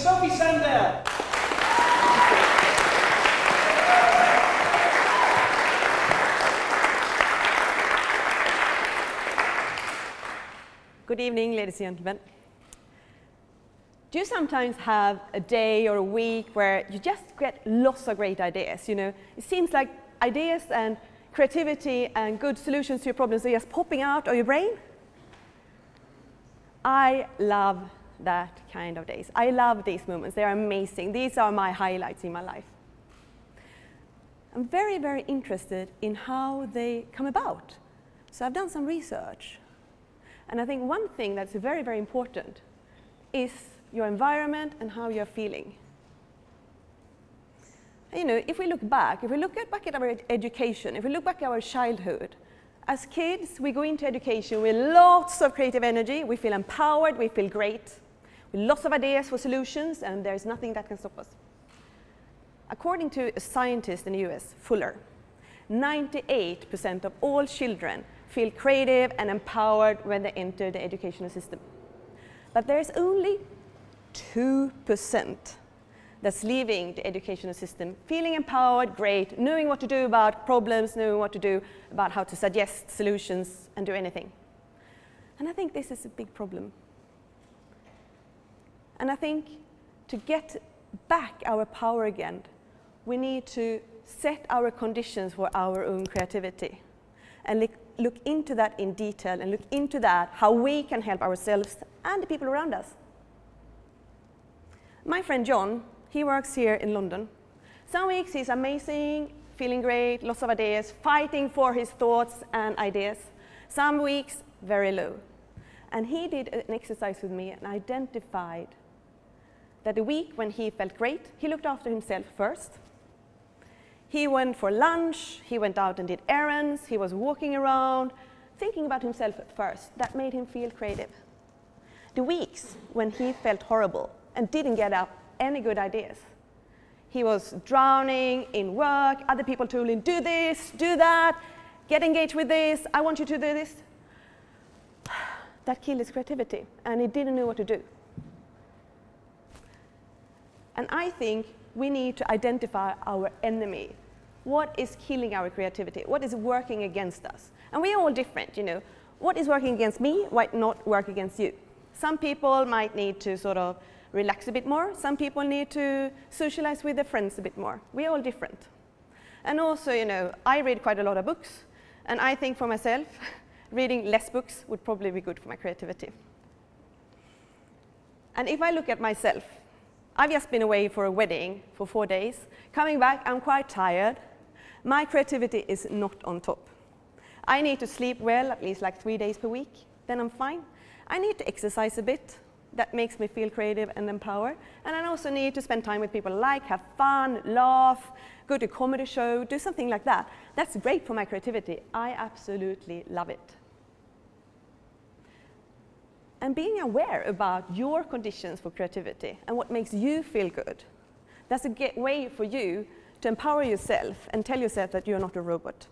Sofie Sandell. Good evening, ladies and gentlemen. Do you sometimes have a day or a week where you just get lots of great ideas? You know, it seems like ideas and creativity and good solutions to your problems are just popping out of your brain. I love that kind of days. I love these moments. They are amazing. These are my highlights in my life. I'm very, very interested in how they come about. So I've done some research. And I think one thing that's very, very important is your environment and how you're feeling. And, you know, if we look back at our education, if we look back at our childhood, as kids, we go into education with lots of creative energy. We feel empowered, we feel great, with lots of ideas for solutions, and there's nothing that can stop us. According to a scientist in the US, Fuller, 98% of all children feel creative and empowered when they enter the educational system. But there's only 2% that's leaving the educational system feeling empowered, great, knowing what to do about problems, knowing what to do about how to suggest solutions and do anything. And I think this is a big problem. And I think to get back our power again, we need to set our conditions for our own creativity and look into that in detail and look into that, how we can help ourselves and the people around us. My friend John, he works here in London. Some weeks he's amazing, feeling great, lots of ideas, fighting for his thoughts and ideas. Some weeks, very low. And he did an exercise with me and identified that the week when he felt great, he looked after himself first. He went for lunch, he went out and did errands, he was walking around, thinking about himself first. That made him feel creative. The weeks when he felt horrible and didn't get up any good ideas, he was drowning in work, other people told him, do this, do that, get engaged with this, I want you to do this. That killed his creativity, and he didn't know what to do. And I think we need to identify our enemy. What is killing our creativity? What is working against us? And we are all different, you know. What is working against me might not work against you. Some people might need to sort of relax a bit more. Some people need to socialize with their friends a bit more. We are all different. And also, you know, I read quite a lot of books. And I think for myself, reading less books would probably be good for my creativity. And if I look at myself, I've just been away for a wedding for 4 days. Coming back, I'm quite tired. My creativity is not on top. I need to sleep well, at least like 3 days per week. Then I'm fine. I need to exercise a bit. That makes me feel creative and empowered. And I also need to spend time with people I like, have fun, laugh, go to a comedy show, do something like that. That's great for my creativity. I absolutely love it. And being aware about your conditions for creativity and what makes you feel good, that's a way for you to empower yourself and tell yourself that you're not a robot.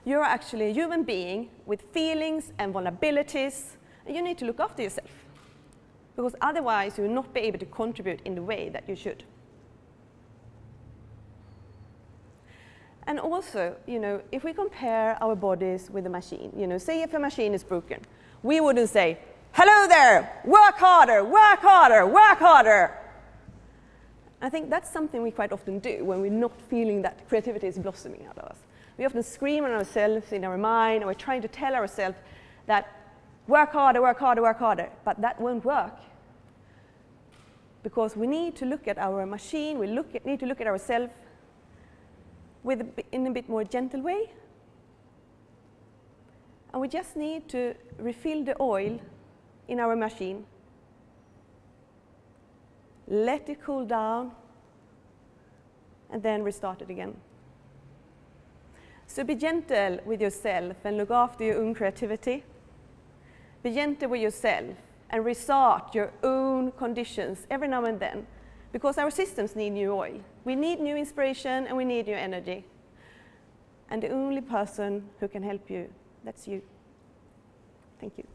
You're actually a human being with feelings and vulnerabilities, and you need to look after yourself, because otherwise you will not be able to contribute in the way that you should. And also, you know, if we compare our bodies with a machine, you know, say if a machine is broken, we wouldn't say, hello there, work harder, work harder, work harder. I think that's something we quite often do when we're not feeling that creativity is blossoming out of us. We often scream at ourselves in our mind, and we're trying to tell ourselves that work harder, work harder, work harder, but that won't work. Because we need to look at our machine, we need to look at ourselves in a bit more gentle way. And we just need to refill the oil in our machine, let it cool down, and then restart it again. So be gentle with yourself and look after your own creativity. Be gentle with yourself and restart your own conditions every now and then, because our systems need new oil. We need new inspiration and we need new energy. And the only person who can help you, that's you. Thank you.